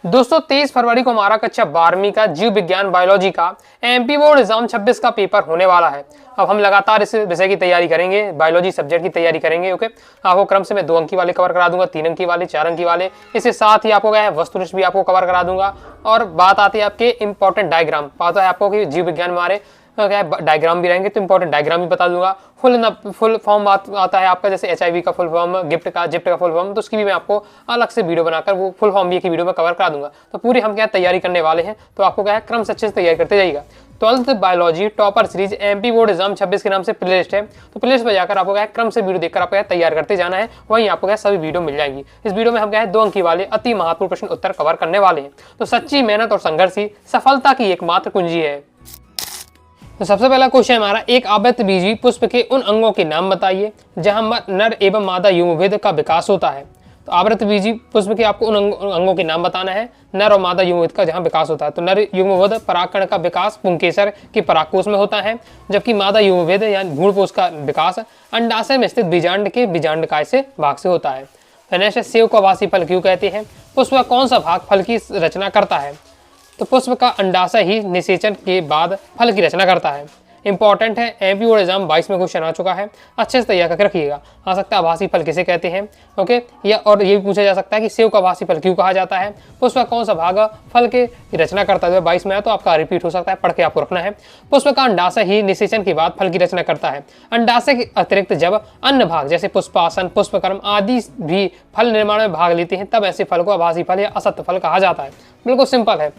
दोस्तों 23 फरवरी को हमारा कक्षा 12वीं का जीव विज्ञान बायोलॉजी का एमपी बोर्ड एग्जाम 26 का पेपर होने वाला है। अब हम लगातार इस विषय की तैयारी करेंगे, बायोलॉजी सब्जेक्ट की तैयारी करेंगे। ओके, आपको क्रम से मैं 2 अंकी वाले कवर करा दूंगा, 3 अंकी वाले, 4 अंकी वाले। इसके साथ ही आपको क्या है वस्तुनिष्ठ भी आपको कवर करा दूंगा। और बात आती है आपके इंपॉर्टेंट डायग्राम, पता है आपको कि जीव विज्ञान में हमारे क्या है डायग्राम भी रहेंगे, तो इंपॉर्टेंट डायग्राम भी बता दूंगा। फुल फॉर्म आता है आपका, जैसे एचआईवी का फुल फॉर्म, जिप्ट का फुल फॉर्म, तो उसकी भी मैं आपको अलग से वीडियो बनाकर वो फुल फॉर्म भी एक वीडियो में कवर करा दूंगा। तो पूरी हम क्या तैयारी करने वाले हैं, तो आपको क्या है क्रम से अच्छे से तैयारी करते जाइएगा। 12th biology topper series MP board exam 26 के नाम से प्लेलिस्ट है, तो प्लेलिस्ट पर जाकर आपको क्या क्रम से वीडियो देखकर आपको तैयार करते जाना है। वहीं आपको क्या सभी वीडियो मिल जाएंगी। इस वीडियो में हम क्या है 2 अंकी वाले अति महत्वपूर्ण प्रश्न उत्तर कवर करने वाले हैं। तो सच्ची मेहनत और संघर्ष ही सफलता की एकमात्र कुंजी है। तो सबसे पहला क्वेश्चन हमारा, एक आवृतबीजी पुष्प के उन अंगों के नाम बताइए जहां नर एवं मादा युग्मभेद का विकास होता है। तो आवृतबीजी पुष्प के आपको उन अंगों के नाम बताना है नर और मादा युग्मभेद का जहां विकास होता है। तो नर युग्मभेद परागकण का विकास पुंकेसर के परागकोश में होता है, जबकि मादा युग्मभेद यानी भ्रूणपोष का विकास अंडाशय में स्थित बीजांड के बीजांडकाय से भाग से होता है। नेक्स्ट, सेव को आभासी फल क्यों कहते हैं? पुष्प का कौन सा भाग फल की रचना करता है? तो पुष्प का अंडाशय ही निषेचन के बाद फल की रचना करता है। इंपॉर्टेंट है, एमपी बोर्ड एग्जाम 22 में क्वेश्चन आ चुका है, अच्छे से तैयार करके रखिएगा। आ सकता है आभासी फल किसे कहते हैं, ओके, या और ये भी पूछा जा सकता है कि सेव का आभासी फल क्यों कहा जाता है? पुष्प का कौन सा भाग फल की रचना करता है? 22 में है तो आपका रिपीट हो सकता है, पढ़ के आपको रखना है। पुष्प का अंडाशय ही निषेचन के बाद फल की रचना करता है। अंडाशय के अतिरिक्त जब अन्य भाग जैसे पुष्पासन, पुष्पकर्म आदि भी फल निर्माण में भाग लेते हैं, तब ऐसे फल को आभासी फल या असत्य फल कहा जाता है। बिल्कुल सिंपल है।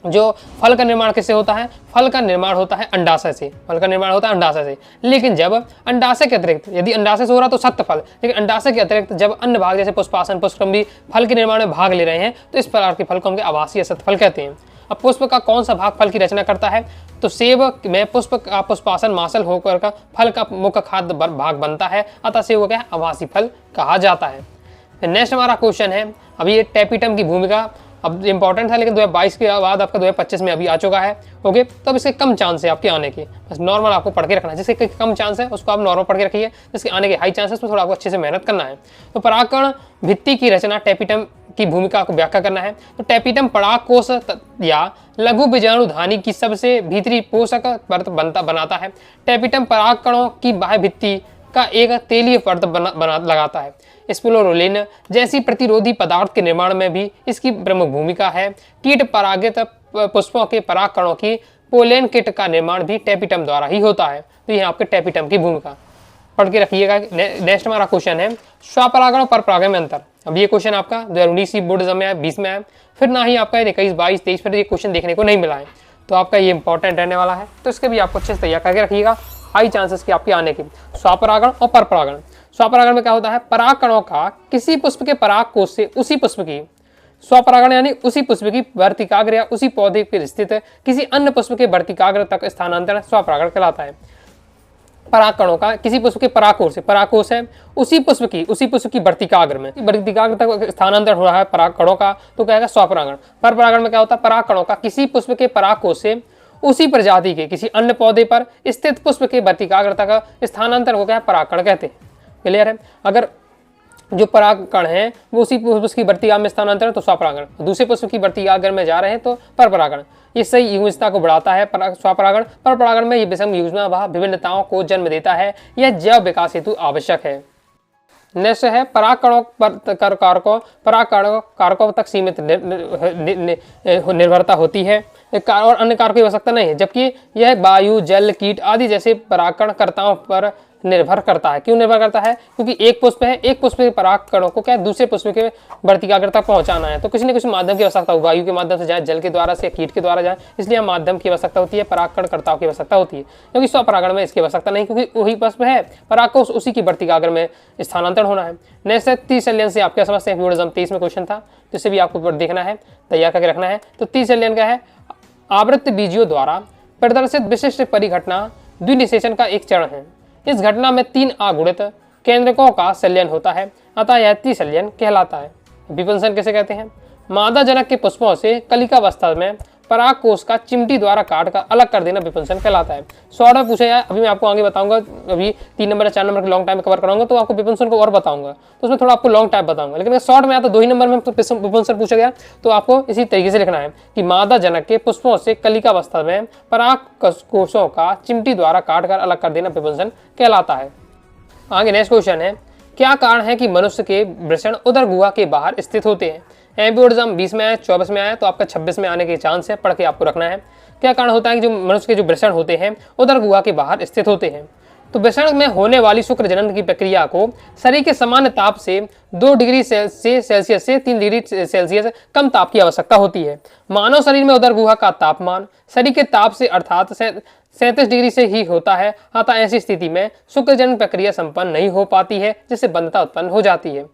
जो फल का निर्माण किससे होता है? फल का निर्माण होता है अंडाशय से, फल का निर्माण होता है अंडाशय से। लेकिन जब अंडाशय के अतिरिक्त, यदि अंडाशय से हो रहा तो सत्य फल, लेकिन अंडाशय के अतिरिक्त जब अन्य भाग जैसे पुष्पासन, पुष्पकर्म भी फल के निर्माण में भाग ले रहे हैं, तो इस प्रकार के फल को हम आभासी या सत्य फल कहते हैं। अब पुष्प का कौन सा भाग फल की रचना करता है? तो सेब में पुष्प का पुष्पासन मासल होकर का फल का मुख्य खाद्य भाग बनता है, अतः सेब को क्या आभासी फल कहा जाता है। नेक्स्ट हमारा क्वेश्चन है, अभी ये टेपिटम की भूमिका अब इंपॉर्टेंट था, लेकिन 2022 के बाद आपका 2025 में अभी आ चुका है। ओके, तब इसके कम चांस है आपके आने के, बस नॉर्मल आपको पढ़ के रखना है। जिसके कम चांस है उसको आप नॉर्मल पढ़ के रखिए, जिसके आने के हाई चांस है उसमें थोड़ा आपको अच्छे से मेहनत करना है। तो परागकण भित्ति की रचना टेपिटम की भूमिका को व्याख्या करना है। तो टेपिटम परागकोश या लघु बीजाणुधानी की सबसे भीतरी पोषक परत बनाता है। टेपिटम परागकणों की बाह्य भित्ति का एक तेलीय परत लगाता है। स्पिरुलिना जैसी प्रतिरोधी पदार्थ के निर्माण में भी इसकी प्रमुख भूमिका है। कीट परागित पुष्पों के परागकणों की पोलेन किट का निर्माण भी टेपिटम द्वारा ही होता है। तो यह आपके टेपिटम की भूमिका पढ़ के रखिएगा। नेक्स्ट हमारा क्वेश्चन है, स्वपरागण और परपरागण में अंतर। अब ये क्वेश्चन आपका 2019 बोर्ड एग्जाम में आया, 20 में आया, फिर ना ही आपका 21, 22, 23 पर ये क्वेश्चन देखने को नहीं मिला है। तो आपका ये इंपॉर्टेंट रहने वाला है, तो इसके भी आपको अच्छे से तैयार करके रखिएगा, हाई चांसेस की आपके आने की। स्वपरागण और परपरागण। स्वपरागण में क्या होता है? परागकणों का किसी पुष्प के परागकोश से उसी पुष्प की, स्वपरागण यानी उसी पुष्प की वर्तिकाग्र या उसी पौधे पर स्थित किसी अन्य पुष्प के वर्तिकाग्र तक स्थानांतरण स्वपरागण कहलाता है। परागकणों का किसी पुष्प के परागकोश से, परागकोश है उसी पुष्प की वर्तिकाग्र में, वर्तिकाग्र तक स्थानांतरण हो रहा है परागकणों का, तो कहेगा स्वपरागण। परपरागण में क्या होता है? परागकणों का किसी पुष्प के परागकोश से उसी प्रजाति के किसी अन्य पौधे पर स्थित पुष्प के वर्तिकाग्र तक स्थानांतरण को क्या है? परागकण कहते हैं। क्लियर है? अगर जो परागकण है वो उसी पुष्प की वर्तिकाग्र में स्थानांतरण तो स्वपरागण, दूसरे पुष्प की वर्तिकाग्र में जा रहे हैं तो परपरागण। ये सही युग्मता को बढ़ाता है स्वपरागण। परपरागण में ये विषम युग्मता वह विभिन्नताओं को जन्म देता है, यह जैव विकास हेतु आवश्यक है। नेक्स्ट है, परागकणों कारकों तक सीमित निर्भरता होती है और अन्य कारकों की आवश्यकता नहीं है, जबकि यह वायु, जल, कीट आदि जैसे परागकणकर्ताओं पर निर्भर करता है। क्यों निर्भर करता है? क्योंकि एक पुष्प है, एक पुष्प के परागकणों को क्या दूसरे पुष्प के वर्तिकाग्र तक पहुंचाना है, तो किसी न किसी माध्यम की आवश्यकता हो, वायु के माध्यम से जाए, जल के द्वारा से, कीट के द्वारा जाए, इसलिए माध्यम की आवश्यकता होती है, परागकणकर्ताओं की आवश्यकता होती है। क्योंकि स्वपरागण में इसकी आवश्यकता नहीं, क्योंकि वही पुष्प है, परागकोश उसी की वर्तिकाग्र में स्थानांतरण होना है। नेक्स्ट है 30 एलियन से आप क्या समझते हैं? बोर्ड एग्जाम 23 में क्वेश्चन था, तो इसे भी आपको देखना है, तैयार करके रखना है। तो 30 एलियन का है, आवृतबीजियों द्वारा प्रदर्शित विशिष्ट परिघटना द्विनिषेचन का एक चरण है। इस घटना में 3 आगुणित केंद्रकों का संलयन होता है, अतः यह त्रिसंलयन कहलाता है। विभंसन किसे कहते हैं? मादा जनक के पुष्पों से कलिकावस्था में पराग कोष का चिमटी द्वारा काट कर अलग कर देना विपुंसन कहलाता है। शॉर्ट में पूछा जाए, अभी मैं आपको आगे बताऊंगा, अभी 3 नंबर या 4 नंबर के लॉन्ग टाइम में कवर कराऊंगा तो आपको विपुंसन को और बताऊंगा, तो उसमें थोड़ा आपको लॉन्ग टाइम बताऊंगा। लेकिन शॉर्ट में आता 2 ही नंबर में विपुंसन पूछा गया तो आपको इसी तरीके से लिखना है कि मादा जनक के पुष्पों से कलिकावस्था में पराग कोषों का चिमटी द्वारा काट कर अलग कर देना विपुंसन कहलाता है। आगे नेक्स्ट क्वेश्चन है, क्या कारण है कि मनुष्य के वृषण उदर गुहा के बाहर स्थित होते हैं? एमपी बोर्ड एग्जाम 20 में आया, 24 में आया, तो आपका 26 में आने के चांस है, पढ़ के आपको रखना है। क्या कारण होता है कि जो मनुष्य के जो वृषण होते हैं उदर गुहा के बाहर स्थित होते हैं? तो वृषण में होने वाली शुक्र जनन की प्रक्रिया को शरीर के सामान्य ताप से 2 डिग्री सेल्सियस से 3 डिग्री सेल्सियस कम ताप की आवश्यकता होती है। मानव शरीर में उदर गुहा का तापमान शरीर के ताप से अर्थात 37 डिग्री से ही होता है, अतः ऐसी स्थिति में शुक्र जनन प्रक्रिया संपन्न नहीं हो पाती है, जिससे बंधता उत्पन्न हो जाती है।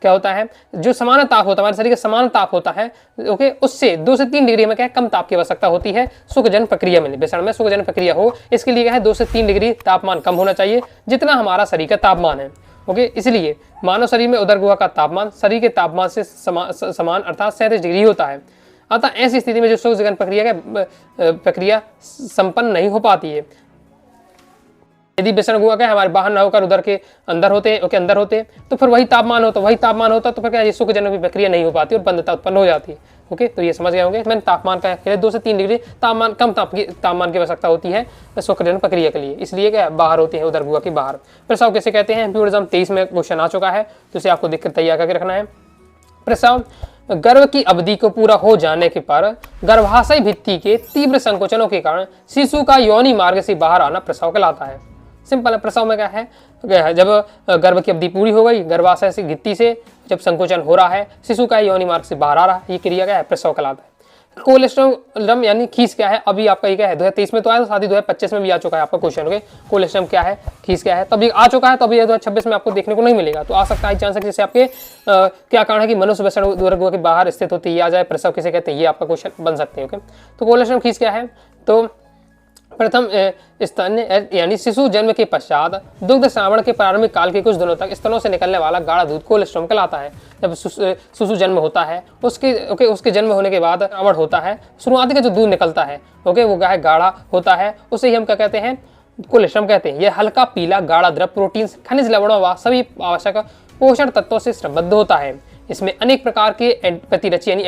क्या होता है, जो समान ताप होता है, हमारे शरीर का समान ताप होता है, ओके, उससे 2 से 3 डिग्री में क्या कम ताप की आवश्यकता होती है शुक्रजनन प्रक्रिया में। वृषण में शुक्रजनन प्रक्रिया हो इसके लिए क्या है 2 से 3 डिग्री तापमान कम होना चाहिए, जितना हमारा शरीर का तापमान है। ओके, इसलिए मानव शरीर में उदर गुहा का तापमान शरीर के तापमान से समान अर्थात 37 डिग्री होता है। अतः ऐसी स्थिति में जो शुक्रजनन प्रक्रिया संपन्न नहीं हो पाती है। यदि वृषण गुहा क्या हमारे बाहर ना होकर उधर के अंदर होते, ओके, अंदर होते, तो फिर वही तापमान होता तो फिर क्या ये शुक्रजनन की प्रक्रिया नहीं हो पाती और बंधता उत्पन्न हो जाती है। ओके, तो ये समझ गए होंगे। मैंने तापमान का 2 से 3 डिग्री तापमान कम तापमान की आवश्यकता होती है शुक्रजनन प्रक्रिया के लिए, इसलिए क्या बाहर होते हैं उदर गुहा के बाहर। प्रसव कैसे कहते हैं? एग्जाम 23 में क्वेश्चन आ चुका है, तो इसे आपको देखकर तैयार करके रखना है। प्रसव गर्भ की अवधि को पूरा हो जाने के पर गर्भाशय भित्ति के तीव्र संकोचनों के कारण शिशु का योनि मार्ग से बाहर आना प्रसव कहलाता है। सिंपल है, प्रसव में क्या है, जब गर्भ की अवधि पूरी हो गई, गर्भाशय से भित्ति से जब संकोचन हो रहा है, शिशु का योनि मार्ग से बाहर आ रहा है, ये क्रिया क्या है प्रसव कहलाता है। कोलेस्ट्रम यानी खीस क्या है? अभी आपका ये क्या है 2023 में तो आया, तो साथ ही 2025 में भी आ चुका है आपका क्वेश्चन। ओके, कोलेस्ट्रम क्या है, खीस क्या है, तभी आ चुका है, तो अभी 2026 में आपको देखने को नहीं मिलेगा, तो आ सकता है चांस है जैसे आपके क्या कारण है कि मनुष्य वृषण उदर गुहा के बाहर स्थित होती है, आ जाए प्रसव किसे कहते हैं, ये आपका क्वेश्चन बन सकते हैं। ओके, तो कोलेस्ट्रम खीस क्या है? तो प्रथम स्तन्य यानी शिशु जन्म के पश्चात दुग्ध श्रावण के प्रारंभिक काल के कुछ दिनों तक स्तनों से निकलने वाला गाढ़ा दूध कोलेस्ट्रम कहलाता है। जब शिशु जन्म होता है उसके जन्म होने के बाद श्रावण होता है, शुरुआती का जो दूध निकलता है वो गाढ़ा होता है, उसे ही हम क्या कहते हैं कोलेस्ट्रम कहते हैं। यह हल्का पीला गाढ़ा द्रव प्रोटीन खनिज लवणों व सभी आवश्यक पोषण तत्वों से समृद्ध होता है। इसमें अनेक प्रकार के प्रतिरक्षी यानी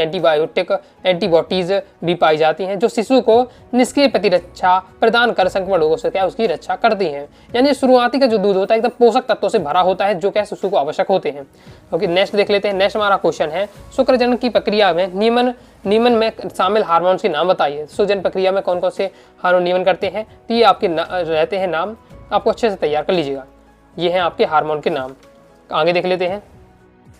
एंटीबॉडीज भी पाई जाती हैं जो शिशु को निष्क्रिय प्रतिरक्षा प्रदान कर संक्रमण रोगों से क्या उसकी रक्षा करती हैं। यानी शुरुआती का जो दूध होता है एकदम पोषक तत्वों से भरा होता है जो क्या शिशु को आवश्यक होते हैं। ओके, नेक्स्ट देख लेते हैं। नेक्स्ट हमारा क्वेश्चन है शुक्रजनन की प्रक्रिया में नियमन में शामिल हार्मोन्स के नाम बताइए। शुक्रजनन प्रक्रिया में कौन कौन से हार्मोन नियमन करते हैं, तो ये आपके रहते हैं नाम, आपको अच्छे से तैयार कर लीजिएगा। ये हैं आपके हार्मोन के नाम। आगे देख लेते हैं।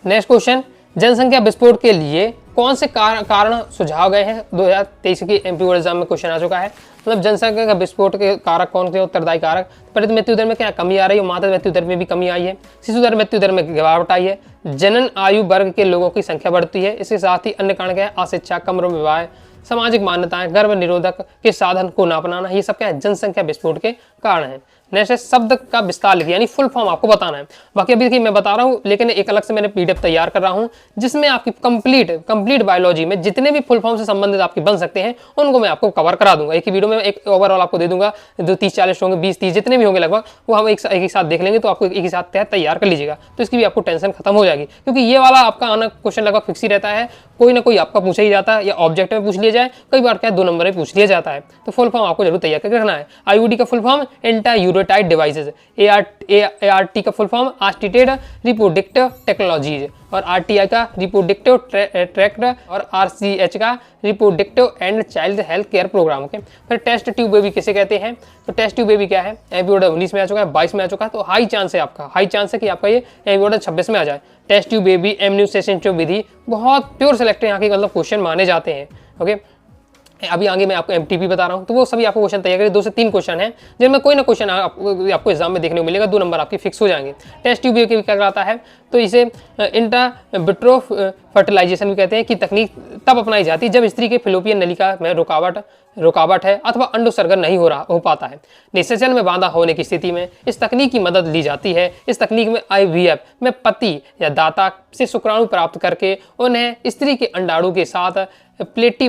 नेक्स्ट क्वेश्चन, जनसंख्या विस्फोट के लिए कौन से कारण सुझाव गए हैं? 2023 की एमपी बोर्ड एग्जाम में क्वेश्चन आ चुका है। मतलब जनसंख्या का विस्फोट के कारक कौन से उत्तरदायी कारक? पहले तो मृत्यु दर में क्या कमी आ रही है, माता मृत्यु दर में भी कमी आई है, शिशु दर मृत्यु दर में गिरावट आई है, जनन आयु वर्ग के लोगों की संख्या बढ़ती है। इसके साथ ही अन्य कारण क्या है, अशिक्षा, कम उम्र में विवाह, सामाजिक मान्यताएं, गर्भ निरोधक के साधन को ना अपनाना, ये सब क्या है जनसंख्या विस्फोट के कारण है। नेक्स्ट है शब्द का विस्तार लिखिए, यानी फुल फॉर्म आपको बताना है। बाकी अभी देखिए मैं बता रहा हूँ, लेकिन एक अलग से मैंने पीडीएफ तैयार कर रहा हूँ जिसमें आपकी कंप्लीट बायोलॉजी में जितने भी फुल फॉर्म से संबंधित आपके बन सकते हैं उनको मैं आपको कवर करा दूंगा। एक ही वीडियो में एक ओवरऑल आपको दे दूंगा, जो 30-40 होंगे, 20-30 जितने भी होंगे लगभग, वो हम एक ही साथ देख लेंगे, तो आपको एक ही साथ तैयार कर लीजिएगा, तो इसकी भी आपको टेंशन खत्म हो जाएगी। क्योंकि ये वाला आपका आना क्वेश्चन लगभग फिक्स ही रहता है, कोई ना कोई आपका पूछा ही जाता है, या ऑब्जेक्ट में पूछ लिया जाए, कई बार क्या 2 नंबर में पूछ लिया जाता है। तो फुल फॉर्म आपको जरूर तैयार करके रखना है। आईयूडी का full form intrauterine devices, ART का full form assisted reproductive technologies, और RTI का रिप्रोडक्टिव ट्रैक्ट, और RCH का reproductive and child health care programme. Okay, फिर टेस्ट ट्यूब बेबी किसे कहते हैं? तो टेस्ट ट्यूब बेबी क्या है, एमपी 19 में आ चुका है, 22 में आ चुका है, तो हाई चांस है कि आपका ये एमपी 26 में आ जाए। टेस्ट ट्यूब बेबी एम्यूनेशन ट्यूब विधि बहुत प्योर सेलेक्ट यहाँ के मतलब क्वेश्चन माने जाते हैं। ओके, अभी आगे मैं आपको एमटीपी बता रहा हूँ, तो वो सभी आपको क्वेश्चन तैयार करें। 2 से 3 क्वेश्चन है जिनमें कोई ना क्वेश्चन आपको एग्जाम में देखने को मिलेगा, 2 नंबर आपके फिक्स हो जाएंगे। टेस्ट ट्यूब बेबी क्या कहलाता है? तो इसे इंट्रा विट्रो फर्टिलाइजेशन भी कहते हैं कि तब अपनाई जाती है जब स्त्री के फिलोपियन नलिका में रुकावट है अथवा अंडोत्सर्जन नहीं हो पाता है। निषेचन में बाधा होने की स्थिति में इस तकनीक की मदद ली जाती है। इस तकनीक में IVF में पति या दाता से शुक्राणु प्राप्त करके उन्हें स्त्री के अंडाणु के साथ प्लेटी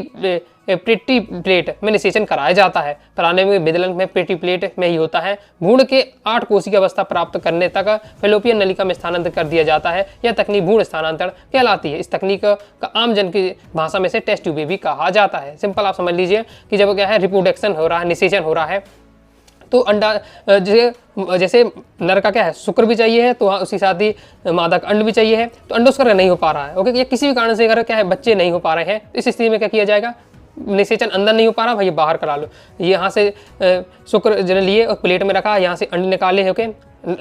प्लेट में निषेचन कराया जाता है। प्रारंभिक विदलन में प्लेटी प्लेट में ही होता है। भ्रूण के 8 कोशिका अवस्था प्राप्त करने तक फेलोपियन नलिका में स्थानांतरित कर दिया जाता है। यह तकनीक भ्रूण स्थानांतरण कहलाती है। इस तकनीक का आम जन की भाषा में से टेस्ट ट्यूब भी कहा जाता है। सिंपल आप समझ लीजिए कि जब क्या है रिप्रोडक्शन हो रहा है, निषेचन हो रहा है, तो अंडा जैसे नर का क्या है शुक्र भी चाहिए है, तो उसी साथ ही मादा का अंड भी चाहिए है, तो अंडोत्सर्जन नहीं हो पा रहा है। ओके, या किसी भी कारण से अगर क्या है बच्चे नहीं हो पा रहे हैं, इस स्थिति में क्या किया जाएगा, निषेचन अंदर नहीं हो पा रहा, भाई बाहर करा लो। यहाँ से शुक्र जन लिए और प्लेट में रखा, यहाँ से अंड निकाले, ओके,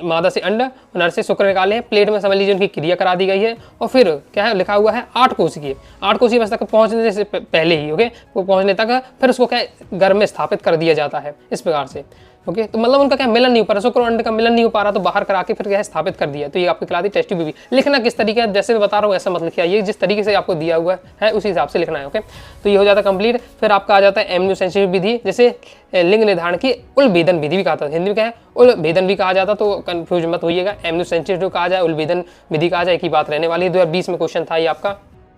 मादा से अंड, नर से शुक्र निकाले हैं, प्लेट में समझ लीजिए उनकी क्रिया करा दी गई है। और फिर क्या है लिखा हुआ है 8 कोशिकीय अवस्था तक पहुंचने से पहले ही, ओके, वो पहुंचने तक फिर उसको क्या गर्भ में स्थापित कर दिया जाता है इस प्रकार से। ओके, तो मतलब उनका क्या मिलन नहीं हो पा रहा, शुक्र और अंड का मिलन नहीं हो पा रहा, तो बाहर करा के फिर क्या है स्थापित कर दिया। तो ये आपको खिलाती टेस्ट ट्यूब भी। लिखना किस तरीके है, जैसे मैं बता रहा हूँ ऐसा मत लिखिए, ये जिस तरीके से आपको दिया हुआ है उसी हिसाब से लिखना है। ओके, तो ये हो जाता है कंप्लीट। फिर आपका आ जाता है एमनियोसेंसिटिव विधि, जैसे लिंग निर्धारण की उलभेदन विधि भी कहा था, हिंदी में क्या है उलभेदन भी कहा जाता, तो कंफ्यूज मत होइएगा। एमनियोसेंसिटिव कहा जाए, उलभेदन विधि कहा जाए, एक ही बात रहने वाली है। 2020 में क्वेश्चन था ये आपका।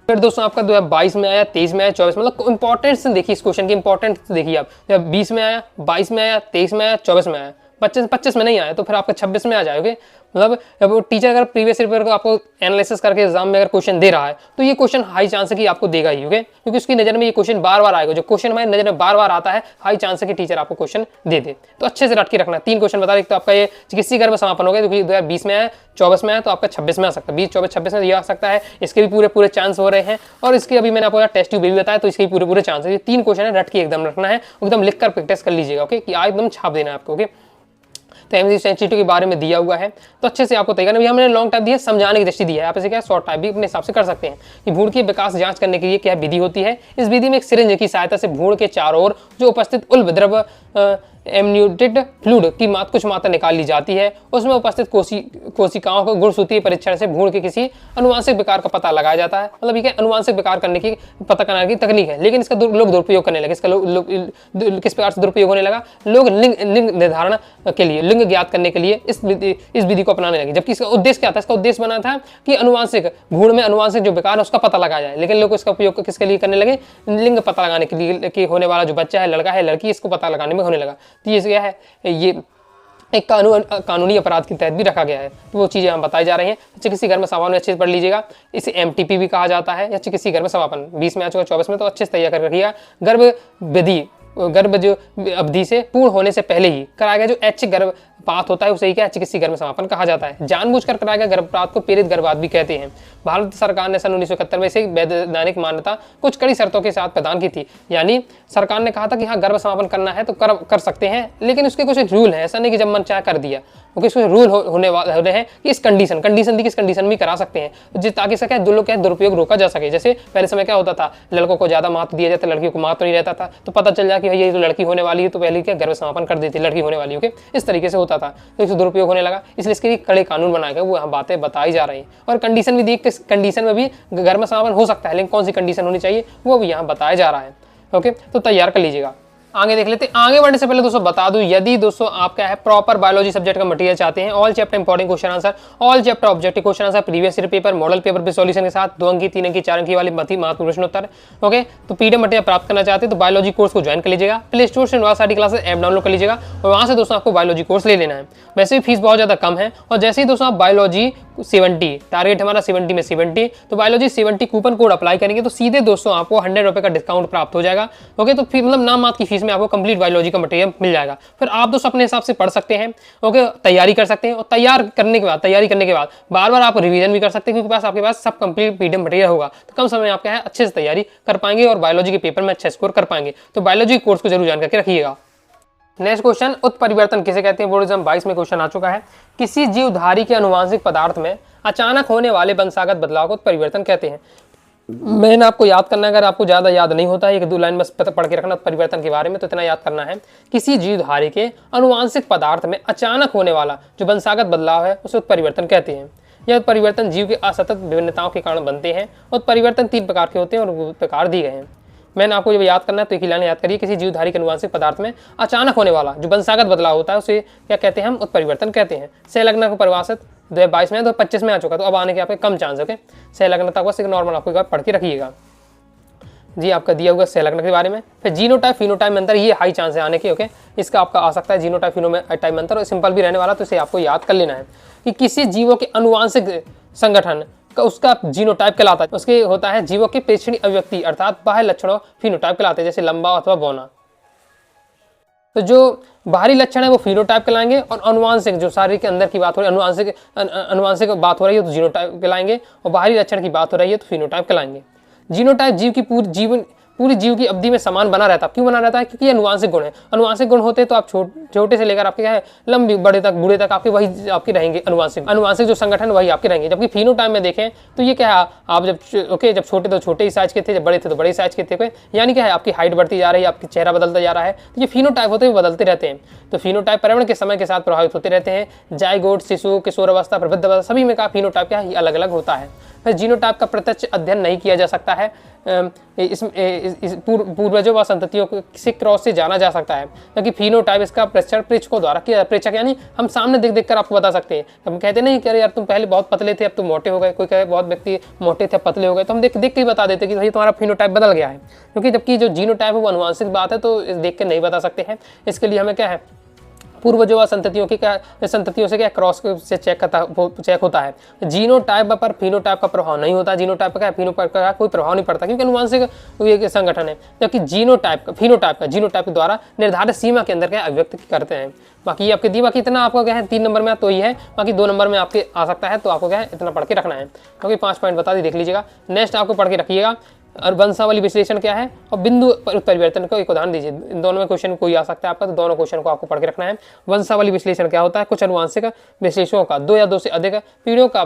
फिर दोस्तों आपका 2022 में आया, 23 में आया, 24 में, मतलब इंपॉर्टेंस देखिए इस क्वेश्चन की इंपॉर्टेंस देखिए आप। 20 में आया, 22 में आया, 23 में आया, 24 में आया, 25 में नहीं आया, तो फिर आपका 26 में आ जाएगा। मतलब अब टीचर अगर प्रीवियस पेपर को आपको एनालिसिस करके एग्जाम में अगर क्वेश्चन दे रहा है, तो ये क्वेश्चन हाई चांस है कि आपको देगा ही, ओके, क्योंकि उसकी नज़र में ये क्वेश्चन बार बार आएगा। जो क्वेश्चन हमारी नज़र में बार बार आता है, हाई चांस है कि टीचर आपको क्वेश्चन दे दे। तो अच्छे से रट के रखना। 3 क्वेश्चन बता रहे, तो आपका ये चिकित्सीय गर्भ समापन हो गया, क्योंकि 2020 में आया, 24 में आया, तो आपका 26 में आ सकता है। 20, 24, 26 में ये आ सकता है। इसके भी पूरे चांस हो रहे हैं। और इसके अभी मैंने आपको टेस्ट ट्यूब भी बताया, तो इसके पूरे चांस है। ये 3 क्वेश्चन है, रट के एकदम रखना है, एकदम लिख कर प्रैक्टिस कर लीजिएगा, ओके, कि आज एकदम छाप देना है आपको, ओके। तो एमनियोसेंसिटिव के बारे में दिया हुआ है, तो अच्छे से आपको तय करना। हमने लॉन्ग टाइप दिया, समझाने की दृष्टि दी है, आप इसे क्या शॉर्ट टाइप भी अपने हिसाब से कर सकते हैं कि भ्रूण की विकास जांच करने के लिए क्या विधि होती है। इस विधि में एक सिरिंज की सहायता से भ्रूण के चारों ओर जो उपस्थित उल्ब द्रव एम्नियोटेड फ्लूइड की कुछ मात्रा निकाल ली जाती है। उसमें उपस्थित कोशिकाओं को गुणसूत्रीय परीक्षण से भ्रूण के किसी अनुवांशिक विकार का पता लगाया जाता है। मतलब ये अनुवांशिक विकार करने की पता करने की तकनीक है, लेकिन इसका लोग दुरुपयोग करने लगे। इसका लोग किस प्रकार से दुरुपयोग होने लगा, लोग लिंग निर्धारण के लिए, लिंग ज्ञात करने के लिए इस विधि को अपनाने लगे। जबकि इसका उद्देश्य क्या था, इसका उद्देश्य बना था कि अनुवांशिक भ्रूण में अनुवांशिक जो विकार है उसका पता लगाया जाए। लेकिन लोग इसका उपयोग किसके लिए करने लगे, लिंग पता लगाने के लिए, कि होने वाला जो बच्चा है, लड़का है लड़की, इसको पता लगाने में होने लगा। तो ये क्या है, ये एक कानूनी अपराध के तहत भी रखा गया है। तो वो चीज़ें हम बताई जा रही हैं। चिकित्सीय गर्भ समापन में अच्छे से पढ़ लीजिएगा। इसे MTP भी कहा जाता है, या चिकित्सीय गर्भ समापन। 20 में आ चुका, 24 में, तो अच्छे से तैयार कर रखिएगा। गर्भ जो अवधि से पूर्ण होने से पहले ही कराया गया जो ऐच्छिक गर्भपात होता है, उसे ही क्या चिकित्सीय गर्भ समापन कहा जाता है। जानबूझकर कराया गया गर्भपात को प्रेरित गर्भपात भी कहते हैं। भारत सरकार ने सन 1971 में इसे वैधानिक मान्यता कुछ कड़ी शर्तों के साथ प्रदान की थी। यानी सरकार ने कहा था कि हाँ गर्भ समापन करना है तो कर सकते हैं, लेकिन उसके कुछ रूल हैं। ऐसा नहीं कि जब मन चाहे कर दिया, क्योंकि उसके रूल होने वाले हैं कि इस कंडीशन दी, किस कंडीशन में करा सकते हैं, ताकि इसका क्या दुरुपयोग रोका जा सके। जैसे पहले समय क्या होता था, लड़कों को ज्यादा महत्व दिया जाता, लड़कियों को महत्व नहीं रहता था, तो पता चल जाए कि ये तो लड़की होने वाली है, तो पहले क्या गर्भ समापन कर देती लड़की होने वाली, ओके, इस तरीके से होता था। तो इससे दुरुपयोग होने लगा, इसलिए इसके लिए कड़े कानून बनाए गए, वो यहाँ बातें बताई जा रही हैं। और कंडीशन भी दी, किस कंडीशन में भी गर्भ समापन हो सकता है, लेकिन कौन सी कंडीशन होनी चाहिए वो भी यहाँ बताया जा रहा है, ओके। तो तैयार कर लीजिएगा। आगे देख लेते हैं। आगे बढ़ने से पहले दोस्तों बता दूं, यदि दोस्तों आप क्या है प्रॉपर बायोलॉजी सब्जेक्ट का मटेरियल चाहते हैं, all chapter important question answer, all chapter objective question answer, previous year paper, model paper भी सॉल्यूशन के साथ 2 अंक की, 3 अंक की, 4 अंक की वाली महत्वपूर्ण प्रश्नोत्तर, ओके। तो PDF मटेरियल प्राप्त करना चाहते हैं तो बायोलॉजी कोर्स को ज्वाइन कर लीजिएगा। प्ले स्टोर से यूनिवर्सिटी क्लासेस ऐप डाउनलोड कर लीजिएगा, और वहां से दोस्तों आपको बायोलॉजी कोर्स ले लेना है। वैसे भी फीस बहुत ज्यादा कम है, और जैसे ही दोस्तों आप बायोलॉजी 70 टारगेट हमारा 70 में 70, तो बायोलॉजी 70 कूपन कोड अप्लाई करेंगे तो सीधे दोस्तों आपको 100 रुपए का डिस्काउंट प्राप्त हो जाएगा, ओके। तो फिर मतलब नाम मात्र की फीस में आपको कंप्लीट बायोलॉजी का मटेरियल मिल जाएगा। फिर आप दोस्तों अपने हिसाब से पढ़ सकते हैं, ओके, तैयारी कर सकते हैं, और तैयारी करने के बाद बार बार आप रिवीजन भी कर सकते हैं, क्योंकि आपके पास सब कंप्लीट PDF मटेरियल होगा। तो कम समय में आप क्या है अच्छे से तैयारी कर पाएंगे और बायोलॉजी के पेपर में अच्छा स्कोर कर पाएंगे। तो बायोलॉजी कोर्स को जरूर जान करके रखिएगा। नेक्स्ट क्वेश्चन, उत्परिवर्तन किसे कहते हैं, बोर्ड एग्जाम 22 में क्वेश्चन आ चुका है। किसी जीवधारी के अनुवांशिक पदार्थ में अचानक होने वाले वंशागत बदलाव को उत्परिवर्तन कहते हैं। मैंने आपको याद करना है, अगर आपको ज्यादा याद नहीं होता है, 1-2 लाइन बस पढ़ के रखना परिवर्तन के बारे में, तो इतना याद करना है। किसी जीवधारी के अनुवांशिक पदार्थ में अचानक होने वाला जो वंशागत बदलाव है उसे उत्परिवर्तन कहते हैं। यह उत्परिवर्तन जीव के असतत विभिन्नताओं के कारण बनते हैं। उत्परिवर्तन 3 प्रकार के होते हैं और वो प्रकार दिए गए हैं। मैंने आपको जब याद करना है तो एक ही लाइन याद करिए, किसी जीवधारी के अनुवांशिक पदार्थ में अचानक होने वाला जो वंशागत बदलाव होता है उसे क्या कहते हैं, हम उत्परिवर्तन कहते हैं। सहलग्न को परिभाषित 2022 में 2025 में आ चुका, तो अब आने के आपके कम चांस है। सहलग्नता बस एक नॉर्मल आपको एक बार पढ़ के रखिएगा जी, आपका दिया हुआ सहलग्न के बारे में। फिर जीनोटाइप फिनोटाइप में अंतर, ये हाई चांस है आने के, ओके। इसका आपका आ सकता है जीनोटाइप फिनोटाइप में अंतर, और सिंपल भी रहने वाला, तो इसे आपको याद कर लेना है कि किसी जीवों के अनुवांशिक संगठन का उसका जीनोटाइप कहलाता है। उसके होता है जीवों के प्रेक्षणीय अभिव्यक्ति अर्थात बाह्य लक्षणों फिनोटाइप कहलाते हैं, जैसे लंबा अथवा बौना। तो जो बाहरी लक्षण है वो फिनोटाइप कहलाएंगे, और अनुवांशिक जो शारीरिक के अंदर की बात हो रही है, अनुवांशिक बात हो रही है तो जीनोटाइप कहलाएंगे, और बाहरी लक्षण की बात हो रही है तो फिनोटाइप कहलाएंगे। जीनोटाइप जीव की पूरी जीव की अवधि में समान बना रहता है। क्यों बना रहता है? क्योंकि ये अनुवांशिक गुण है। अनुवांशिक गुण होते तो आप छोटे से लेकर आपके क्या है लंबी बड़े तक बूढ़े तक आपके वही आपके रहेंगे, अनुवांशिक जो संगठन वही आपके रहेंगे। जबकि फिनोटाइप में देखें तो ये क्या है, आप जब छोटे तो छोटे ही साइज के थे, जब बड़े थे तो बड़े साइज के थे, यानी क्या है आपकी हाइट बढ़ती जा रही है, आपकी चेहरा बदलता जा रहा है। तो ये फिनोटाइप होते हुए बदलते रहते हैं। तो फिनोटाइप पर्यावरण के समय के साथ प्रभावित होते रहते हैं। जायगोट, शिशु, किशोरावस्था, प्रबुद्ध अवस्था सभी में का फिनोटाइप क्या है अलग अलग होता है। फिर जीनोटाइप का प्रत्यक्ष अध्ययन नहीं किया जा सकता है, पूर्वजों व संततियों से क्रॉस से जाना जा सकता है, क्योंकि फिनोटाइप इसका परीक्षण प्रेक्षकों द्वारा किया। प्रेक्षक यानी हम सामने देख कर आपको बता सकते हैं। हम कहते नहीं कि अरे यार तुम पहले बहुत पतले थे अब तुम मोटे हो गए, कोई कहे बहुत व्यक्ति मोटे थे पतले हो गए, तो हम देख के ही बता देते कि भाई तुम्हारा फिनोटाइप बदल गया है। क्योंकि जबकि जो जीनोटाइप है वो अनुवांशिक बात है, तो देख के नहीं बता सकते हैं। इसके लिए हमें क्या है पूर्वजों व संततियों से क्या क्रॉस से चेक होता है। जीनोटाइप पर फिनोटाइप का प्रभाव नहीं होता। जीनोटाइप का फिनोटाइप का कोई प्रभाव नहीं पड़ता, क्योंकि अनुवांशिक ये संगठन है। जबकि फिनोटाइप के द्वारा निर्धारित सीमा के अंदर क्या अभिव्यक्त करते हैं। बाकी ये आपके दी, बाकी इतना आपको क्या है 3 नंबर में तो ही है, बाकी 2 नंबर में आपके आ सकता है। तो आपको क्या है इतना पढ़ के रखना है, क्योंकि 5 पॉइंट बता दी, देख लीजिएगा। नेक्स्ट आपको पढ़ के रखिएगा और वंशावली विश्लेषण क्या है और बिंदु उत्परिवर्तन का एक उदाहरण दीजिए। इन दोनों में क्वेश्चन कोई आ सकता है आपका, तो दोनों क्वेश्चन को आपको पढ़ के रखना है। वंशावली विश्लेषण क्या होता है? कुछ अनुवांशिक विश्लेषणों का 2 या 2 से अधिक पीढ़ियों का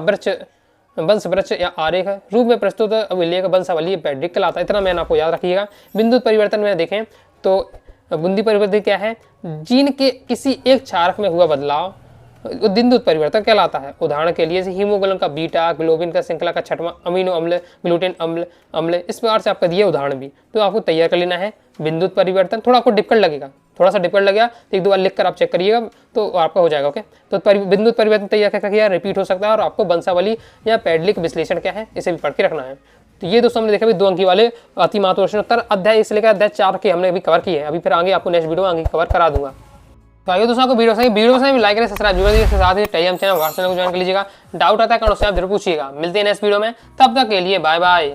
वंश वृक्ष या आरेख रूप में प्रस्तुत अभिलेख वंशावली पैड्रिक कहलाता है। इतना मैंने आपको याद रखिएगा। बिंदु परिवर्तन में देखें तो बुंदी परिवर्तन क्या है? जीन के किसी एक क्षारक में हुआ बदलाव बिंदु परिवर्तन कहलाता है। उदाहरण के लिए हीमोग्लोबिन का बीटा, ग्लोबिन का श्रृंखला का छठवां अमीनो अम्ल, ग्लूटेन अम्ल इस प्रकार से आपका दिया उदाहरण भी तो आपको तैयार कर लेना है। बिंदु परिवर्तन थोड़ा आपको डिफिकल्ट लगेगा, थोड़ा सा डिफिकल्ट लगेगा तो 1-2 बार लिख कर आप चेक करिएगा तो आपका हो जाएगा। ओके, तो बिंदु परिवर्तन तैयार करके रिपीट हो सकता है। और आपको वंशावली या पैड्लिक विश्लेषण क्या है इसे भी पढ़ के रखना है। तो ये दोस्तों हमने देखा भी 2 अंक वाले अति महत्वपूर्ण अध्याय से लेकर अध्याय 4 के हमने अभी कवर किए हैं। अभी फिर आगे आपको नेक्स्ट वीडियो में आगे कवर करा दूंगा। तो आइए दोस्तों आपको वीडियो से लाइक करें, सब्सक्राइब जरूर कीजिए, साथ ही टेलीग्राम चैनल व्हाट्सएप को ज्वाइन कर लीजिएगा। डाउट आता है कमेंट उससे आप जरूर पूछिएगा। मिलते हैं नेक्स्ट वीडियो में, तब तक के लिए बाय बाय।